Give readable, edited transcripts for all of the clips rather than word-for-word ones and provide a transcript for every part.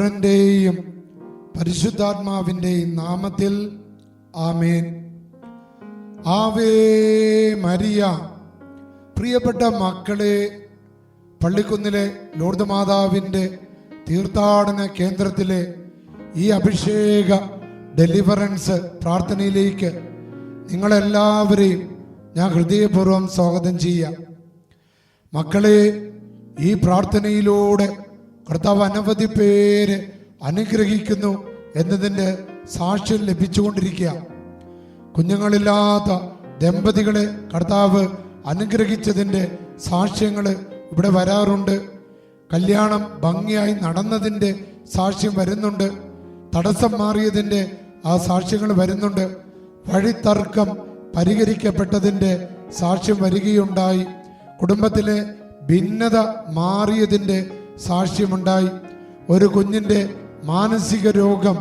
പുത്രന്റെയും പരിശുദ്ധാത്മാവിന്റെയും നാമത്തിൽ ആമേൻ. Ave Maria. പ്രിയപ്പെട്ട മക്കളെ, പള്ളിക്കുന്നിലെ ലൂർദ് മാതാവിൻ്റെ തീർത്ഥാടന കേന്ദ്രത്തിലെ ഈ അഭിഷേക ഡെലിവറൻസ് പ്രാർത്ഥനയിലേക്ക് നിങ്ങളെല്ലാവരെയും ഞാൻ ഹൃദയപൂർവ്വം സ്വാഗതം ചെയ്യാം. മക്കളെ, ഈ പ്രാർത്ഥനയിലൂടെ കർത്താവ് അനവധി പേര് അനുഗ്രഹിക്കുന്നു എന്നതിൻ്റെ സാക്ഷ്യം ലഭിച്ചുകൊണ്ടിരിക്കുക. കുഞ്ഞുങ്ങളില്ലാത്ത ദമ്പതികളെ കർത്താവ് അനുഗ്രഹിച്ചതിൻ്റെ സാക്ഷ്യങ്ങൾ ഇവിടെ വരാറുണ്ട്. കല്യാണം ഭംഗിയായി നടന്നതിൻ്റെ സാക്ഷ്യം വരുന്നുണ്ട്. തടസ്സം മാറിയതിൻ്റെ ആ സാക്ഷ്യങ്ങൾ വരുന്നുണ്ട്. വഴിത്തർക്കം പരിഹരിക്കപ്പെട്ടതിൻ്റെ സാക്ഷ്യം വരികയുണ്ടായി. കുടുംബത്തിലെ ഭിന്നത മാറിയതിൻ്റെ സാക്ഷ്യമുണ്ടായി. ഒരു കുഞ്ഞിൻ്റെ മാനസിക രോഗം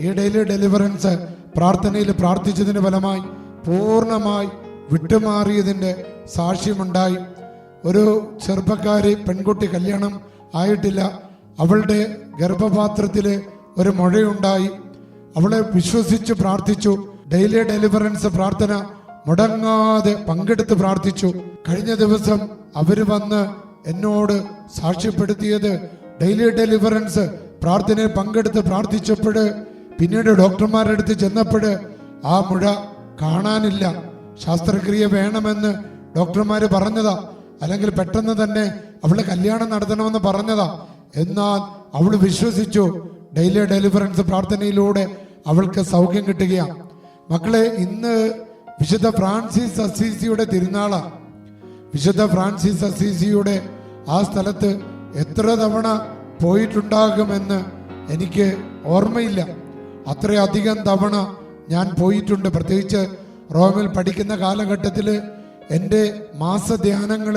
ഈ ഡെയിലി ഡെലിവറൻസ് പ്രാർത്ഥനയിൽ പ്രാർത്ഥിച്ചതിന് ഫലമായി പൂർണ്ണമായി വിട്ടുമാറിയതിൻ്റെ സാക്ഷ്യമുണ്ടായി. ഒരു ചെറുപ്പക്കാരി പെൺകുട്ടി കല്യാണം ആയിട്ടില്ല. അവളുടെ ഗർഭപാത്രത്തിൽ ഒരു മുഴയുണ്ടായി. അവളെ വിശ്വസിച്ച് പ്രാർത്ഥിച്ചു. ഡെയിലി ഡെലിവറൻസ് പ്രാർത്ഥന മുടങ്ങാതെ പങ്കെടുത്ത് പ്രാർത്ഥിച്ചു. കഴിഞ്ഞ ദിവസം അവര് വന്ന് എന്നോട് സാക്ഷ്യപ്പെടുത്തിയത് ഡെയിലി ഡെലിവറൻസ് പ്രാർത്ഥനയിൽ പങ്കെടുത്ത് പ്രാർത്ഥിച്ചപ്പോൾ പിന്നീട് ഡോക്ടർമാരുടെ അടുത്ത് ചെന്നപ്പോൾ ആ മുഴ കാണാനില്ല. ശസ്ത്രക്രിയ വേണമെന്ന് ഡോക്ടർമാർ പറഞ്ഞതാ, അല്ലെങ്കിൽ പെട്ടെന്ന് തന്നെ അവള് കല്യാണം നടത്തണമെന്ന് പറഞ്ഞതാ. എന്നാൽ അവൾ വിശ്വസിച്ചു. ഡെയിലി ഡെലിവറൻസ് പ്രാർത്ഥനയിലൂടെ അവൾക്ക് സൗഖ്യം കിട്ടുകയാണ്. മക്കളെ, ഇന്ന് വിശുദ്ധ ഫ്രാൻസിസ് അസീസിയുടെ തിരുനാളാണ്. വിശുദ്ധ ഫ്രാൻസിസ് അസീസിയുടെ ആ സ്ഥലത്ത് എത്ര തവണ പോയിട്ടുണ്ടാകുമെന്ന് എനിക്ക് ഓർമ്മയില്ല. അത്രയധികം തവണ ഞാൻ പോയിട്ടുണ്ട്. പ്രത്യേകിച്ച് റോമിൽ പഠിക്കുന്ന കാലഘട്ടത്തിൽ എൻ്റെ മാസധ്യാനങ്ങൾ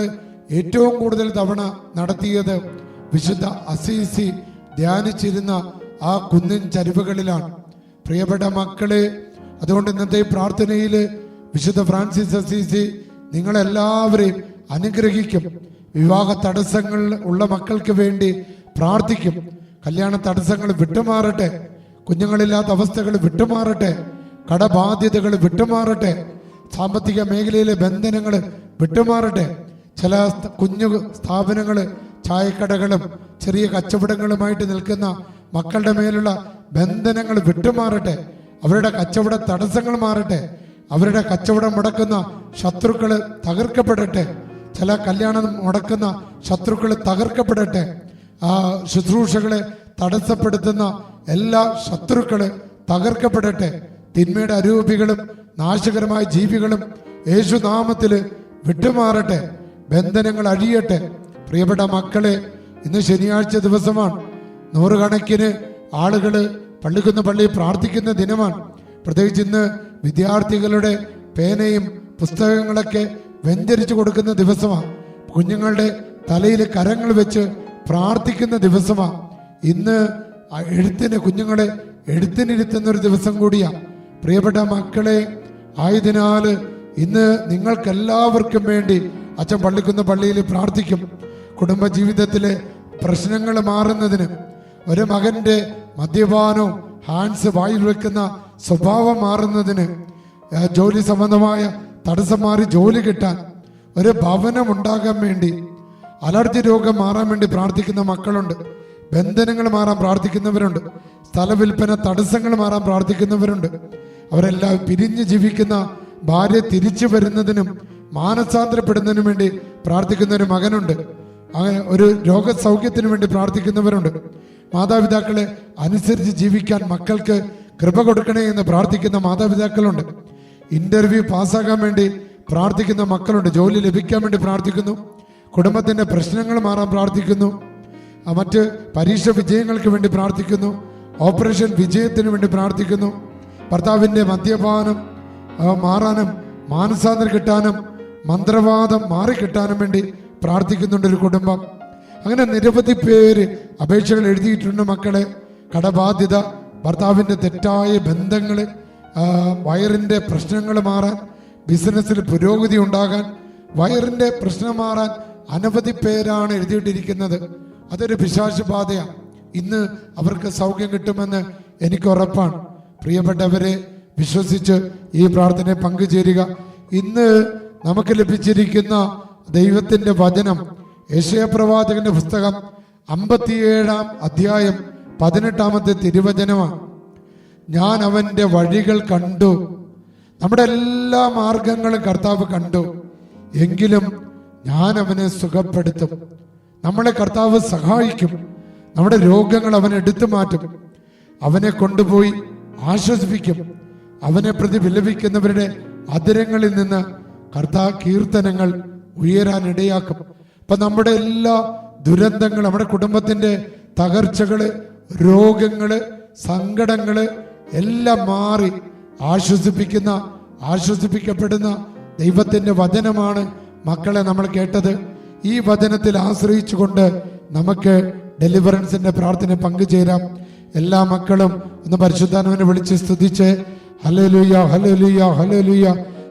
ഏറ്റവും കൂടുതൽ തവണ നടത്തിയത് വിശുദ്ധ അസീസി ധ്യാനിച്ചിരുന്ന ആ കുന്നിൻ ചരിവുകളിലാണ്. പ്രിയപ്പെട്ട മക്കളെ, അതുകൊണ്ട് ഇന്നത്തെ പ്രാർത്ഥനയിൽ വിശുദ്ധ ഫ്രാൻസിസ് അസീസി നിങ്ങളെല്ലാവരെയും അനുഗ്രഹിക്കും. വിവാഹ തടസ്സങ്ങൾ ഉള്ള മക്കൾക്ക് വേണ്ടി പ്രാർത്ഥിക്കും. കല്യാണ തടസ്സങ്ങൾ വിട്ടുമാറട്ടെ. കുഞ്ഞുങ്ങളില്ലാത്ത അവസ്ഥകൾ വിട്ടുമാറട്ടെ. കടബാധ്യതകൾ വിട്ടുമാറട്ടെ. സാമ്പത്തിക മേഖലയിലെ ബന്ധനങ്ങൾ വിട്ടുമാറട്ടെ. ചില കുഞ്ഞു സ്ഥാപനങ്ങൾ, ചായക്കടകളും ചെറിയ കച്ചവടങ്ങളുമായിട്ട് നിൽക്കുന്ന മക്കളുടെ മേലുള്ള ബന്ധനങ്ങൾ വിട്ടുമാറട്ടെ. അവരുടെ കച്ചവട തടസ്സങ്ങൾ മാറട്ടെ. അവരുടെ കച്ചവടം മുടക്കുന്ന ശത്രുക്കൾ തകർക്കപ്പെടട്ടെ. ചില കല്യാണം മുടക്കുന്ന ശത്രുക്കൾ തകർക്കപ്പെടട്ടെ. ആ ശുശ്രൂഷകളെ തടസ്സപ്പെടുത്തുന്ന എല്ലാ ശത്രുക്കള് തകർക്കപ്പെടട്ടെ. തിന്മയുടെ അരൂപികളും നാശകരമായ ജീവികളും യേശുനാമത്തില് വിട്ടുമാറട്ടെ. ബന്ധനങ്ങൾ അഴിയട്ടെ. പ്രിയപ്പെട്ട മക്കളെ, ഇന്ന് ശനിയാഴ്ച ദിവസമാണ്. നൂറുകണക്കിന് ആളുകള് പള്ളിക്കുന്ന് പള്ളിയിൽ പ്രാർത്ഥിക്കുന്ന ദിനമാണ്. പ്രത്യേകിച്ച് ഇന്ന് വിദ്യാർത്ഥികളുടെ പേനയും പുസ്തകങ്ങളൊക്കെ വെഞ്ചരിച്ചു കൊടുക്കുന്ന ദിവസമാണ്. കുഞ്ഞുങ്ങളുടെ തലയിൽ കരങ്ങൾ വെച്ച് പ്രാർത്ഥിക്കുന്ന ദിവസമാണ്. ഇന്ന് കുഞ്ഞുങ്ങളെ എഴുത്തിനിരുത്തുന്ന ഒരു ദിവസം കൂടിയാണ്. പ്രിയപ്പെട്ട മക്കളെ, ആയതിനാൽ ഇന്ന് നിങ്ങൾക്കെല്ലാവർക്കും വേണ്ടി അച്ഛൻ പള്ളിക്കുന്ന് പള്ളിയിൽ പ്രാർത്ഥിക്കും. കുടുംബജീവിതത്തിലെ പ്രശ്നങ്ങൾ മാറുന്നതിന്, ഒരു മകന്റെ മദ്യപാനവും ഹാൻഡ്സ് വായിൽ വെക്കുന്ന സ്വഭാവം മാറുന്നതിന്, ജോലി സംബന്ധമായ തടസ്സം മാറി ജോലി കിട്ടാൻ, ഒരു ഭവനം ഉണ്ടാകാൻ വേണ്ടി, അലർജി രോഗം മാറാൻ വേണ്ടി പ്രാർത്ഥിക്കുന്ന മക്കളുണ്ട്. ബന്ധനങ്ങൾ മാറാൻ പ്രാർത്ഥിക്കുന്നവരുണ്ട്. സ്ഥലവിൽപ്പന തടസ്സങ്ങൾ മാറാൻ പ്രാർത്ഥിക്കുന്നവരുണ്ട്. അവരെല്ലാം പിരിഞ്ഞ് ജീവിക്കുന്ന ഭാര്യ തിരിച്ചു വരുന്നതിനും മാനസാന്തരപ്പെടുന്നതിനും വേണ്ടി പ്രാർത്ഥിക്കുന്ന ഒരു മകനുണ്ട്. അങ്ങനെ ഒരു രോഗസൗഖ്യത്തിന് വേണ്ടി പ്രാർത്ഥിക്കുന്നവരുണ്ട്. മാതാപിതാക്കളെ അനുസരിച്ച് ജീവിക്കാൻ മക്കൾക്ക് കൃപ കൊടുക്കണേ എന്ന് പ്രാർത്ഥിക്കുന്ന മാതാപിതാക്കളുണ്ട്. ഇന്റർവ്യൂ പാസ്സാകാൻ വേണ്ടി പ്രാർത്ഥിക്കുന്ന മക്കളുണ്ട്. ജോലി ലഭിക്കാൻ വേണ്ടി പ്രാർത്ഥിക്കുന്നു. കുടുംബത്തിന്റെ പ്രശ്നങ്ങൾ മാറാൻ പ്രാർത്ഥിക്കുന്നു. മറ്റ് പരീക്ഷ വിജയങ്ങൾക്ക് വേണ്ടി പ്രാർത്ഥിക്കുന്നു. ഓപ്പറേഷൻ വിജയത്തിന് വേണ്ടി പ്രാർത്ഥിക്കുന്നു. ഭർത്താവിന്റെ മദ്യപാനം മാറാനും മാനസാന്തരം കിട്ടാനും മന്ത്രവാദം മാറിക്കിട്ടാനും വേണ്ടി പ്രാർത്ഥിക്കുന്നുണ്ട് ഒരു കുടുംബം. അങ്ങനെ നിരവധി പേര് അപേക്ഷകൾ എഴുതിയിട്ടുണ്ട്. മക്കളെ, കടബാധ്യത, ഭർത്താവിന്റെ തെറ്റായ ബന്ധങ്ങൾ, വയറിന്റെ പ്രശ്നങ്ങൾ മാറാൻ, ബിസിനസ്സിൽ പുരോഗതി ഉണ്ടാകാൻ, വയറിന്റെ പ്രശ്നം മാറാൻ അനവധി പേരാണ് എഴുതിയിട്ടിരിക്കുന്നത്. അതൊരു പിശാച് ബാധയാണ്. ഇന്ന് അവർക്ക് സൗഖ്യം കിട്ടുമെന്ന് എനിക്ക് ഉറപ്പാണ്. പ്രിയപ്പെട്ടവരെ, വിശ്വസിച്ച് ഈ പ്രാർത്ഥനയെ പങ്കുചേരുക. ഇന്ന് നമുക്ക് ലഭിച്ചിരിക്കുന്ന ദൈവത്തിന്റെ വചനം യെശയ്യാ പ്രവാചകന്റെ പുസ്തകം 57-ാം അധ്യായം 18-ാമത്തെ തിരുവചനമാണ്. ഞാൻ അവന്റെ വഴികൾ കണ്ടു. നമ്മുടെ എല്ലാ മാർഗങ്ങളും കർത്താവ് കണ്ടു, എങ്കിലും ഞാൻ അവനെ സുഖപ്പെടുത്തും. നമ്മളെ കർത്താവ് സഹായിക്കും. നമ്മുടെ രോഗങ്ങൾ അവൻ എടുത്തു മാറ്റും. അവനെ കൊണ്ടുപോയി ആശ്വസിപ്പിക്കും. അവനെ പ്രതി വിലപിക്കുന്നവരുടെ അധരങ്ങളിൽ നിന്ന് കീർത്തനങ്ങൾ ഉയരാനിടയാക്കും. അപ്പൊ നമ്മുടെ എല്ലാ ദുരന്തങ്ങൾ, നമ്മുടെ കുടുംബത്തിന്റെ തകർച്ചകള്, രോഗങ്ങള്, സങ്കടങ്ങള് എല്ലാം മാറി ആശ്വസിപ്പിക്കപ്പെടുന്ന ദൈവത്തിന്റെ വചനമാണ് മക്കളെ നമ്മൾ കേട്ടത്. ഈ വചനത്തിൽ ആശ്രയിച്ചുകൊണ്ട് നമുക്ക് ഡെലിവറൻസിന്റെ പ്രാർത്ഥന പങ്കുചേരാം. എല്ലാ മക്കളും ഒന്ന് പരിശുദ്ധാത്മാവിനെ വിളിച്ച് സ്തുതിച്ച് ഹല്ലേലൂയ ഹല്ലേലൂയ ഹല്ലേലൂയ,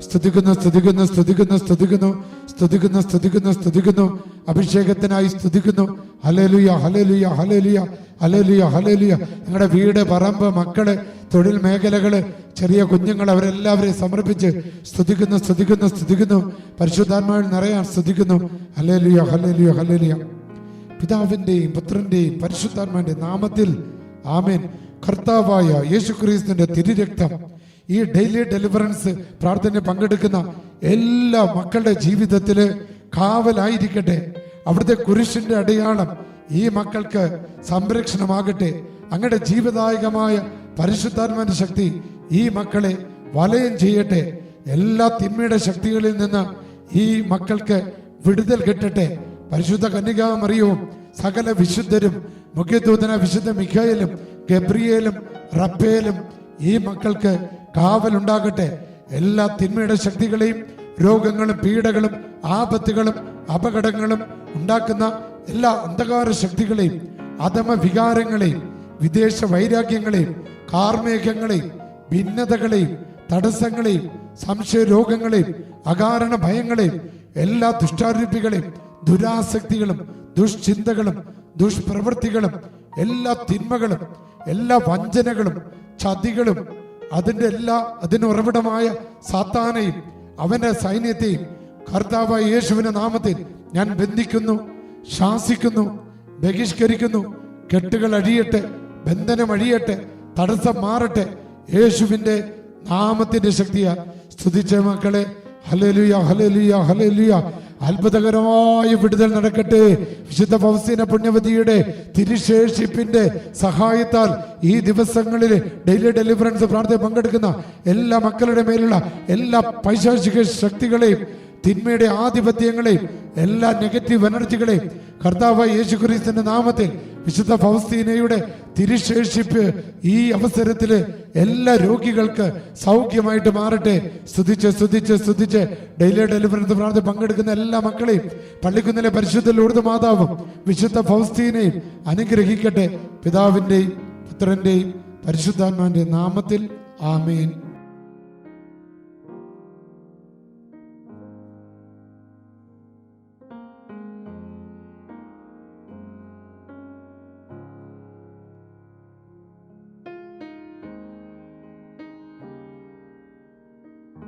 സ്തുതിക്കുന്നു സ്തുതിക്കുന്നു സ്തുതിക്കുന്നു സ്തുതിക്കുന്നു സ്തുതിക്കുന്നു സ്തുതിക്കുന്നു സ്തുതിക്കുന്നു, അഭിഷേകത്തിനായി സ്തുതിക്കുന്നു. Hallelujah hallelujah hallelujah hallelujah hallelujah. നിങ്ങളുടെ വീട്, പറമ്പ്, മക്കള്, തൊഴിൽ മേഖലകള്, ചെറിയ കുഞ്ഞുങ്ങൾ, അവരെല്ലാവരെയും സമർപ്പിച്ച് സ്തുതിക്കുന്നു സ്തുതിക്കുന്നു സ്തുതിക്കുന്നു. പരിശുദ്ധാത്മാവിൽ നിറയാൻ സ്തുതിക്കുന്നു. Hallelujah hallelujah hallelujah. പിതാവിന്റെയും പുത്രന്റെയും പരിശുദ്ധാത്മാവിന്റെ നാമത്തിൽ ആമേൻ. കർത്താവായ യേശുക്രിസ്തുവിന്റെ തിരുരക്തം ഈ ഡെയിലി ഡെലിവറൻസ് പ്രാർത്ഥന പങ്കെടുക്കുന്ന എല്ലാ മക്കളുടെ ജീവിതത്തില് കാവലായിരിക്കട്ടെ. അവിടുത്തെ കുരിശിന്റെ അടയാളം ഈ മക്കൾക്ക് സംരക്ഷണമാകട്ടെ. അങ്ങയുടെ ജീവദായകമായ പരിശുദ്ധാത്മാവിന്റെ ശക്തി ഈ മക്കളെ വലയം ചെയ്യട്ടെ. എല്ലാ തിന്മയുടെ ശക്തികളിൽ നിന്ന് ഈ മക്കൾക്ക് വിടുതൽ കിട്ടട്ടെ. പരിശുദ്ധ കന്യകാമറിയവും സകല വിശുദ്ധരും, മുഖ്യദൂതന വിശുദ്ധ മിഖായേലും ഗബ്രിയേലും റഫേലും ഈ മക്കൾക്ക് കാവലുണ്ടാകട്ടെ. എല്ലാ തിന്മയുടെ ശക്തികളെയും, രോഗങ്ങളും പീഡകളും ആപത്തുകളും അപകടങ്ങളും ഉണ്ടാക്കുന്ന എല്ലാ അന്ധകാര ശക്തികളെയും, അധമ വികാരങ്ങളെയും, വിദേശ വൈരാഗ്യങ്ങളെയും, കാർമേഘങ്ങളെയും, ഭിന്നതകളെയും, തടസ്സങ്ങളെയും, സംശയ രോഗങ്ങളെയും, അകാരണ ഭയങ്ങളെയും, എല്ലാ ദുഷ്ടാരൂപികളെയും, ദുരാസക്തികളും, ദുഷ്ചിന്തകളും, ദുഷ്പ്രവൃത്തികളും, എല്ലാ തിന്മകളും, എല്ലാ വഞ്ചനകളും, ചതികളും, അതിന് ഉറവിടമായ സാത്താനെയും അവന്റെ സൈന്യത്തെയും കർത്താവായ യേശുവിന്റെ നാമത്തിൽ ഞാൻ ബന്ധിക്കുന്നു, ശാസിക്കുന്നു, ബഹിഷ്കരിക്കുന്നു. കെട്ടുകൾ അഴിയട്ടെ, ബന്ധനം അഴിയട്ടെ, തടസ്സം മാറട്ടെ. യേശുവിന്റെ നാമത്തിന്റെ ശക്തിയാ സ്തുതിച്ച മക്കളെ. Hallelujah hallelujah hallelujah. അത്ഭുതകരമായ വിടുതൽ നടക്കട്ടെ. വിശുദ്ധ ഫൗസ്തീന പുണ്യവതിയുടെ തിരുശേഷിപ്പിന്റെ സഹായത്താൽ ഈ ദിവസങ്ങളിൽ ഡെയിലി ഡെലിവറൻസ് പ്രാർത്ഥന പങ്കെടുക്കുന്ന എല്ലാ മക്കളുടെ മേലുള്ള എല്ലാ പൈശാചിക ശക്തികളെയും, തിന്മയുടെ ആധിപത്യങ്ങളെയും, എല്ലാ നെഗറ്റീവ് എനർജികളെയും കർത്താവായ യേശുക്രിസ്തുവിന്റെ നാമത്തിൽ വിശുദ്ധ ഫൗസ്തീനയുടെ തിരുശേഷിപ്പ് ഈ അവസരത്തില് എല്ലാ രോഗികൾക്ക് സൗഖ്യമായിട്ട് മാറട്ടെ. സ്തുതിച്ച് ഡെയിലി ഡെലിവറൻസ് പ്രാർത്ഥന പങ്കെടുക്കുന്ന എല്ലാ മക്കളെയും പള്ളിക്കുന്നിലെ പരിശുദ്ധ ലൂർദ് മാതാവും വിശുദ്ധ ഫൗസ്തീനയും അനുഗ്രഹിക്കട്ടെ. പിതാവിന്റെയും പുത്രന്റെയും പരിശുദ്ധാത്മാവിന്റെ നാമത്തിൽ ആമേൻ.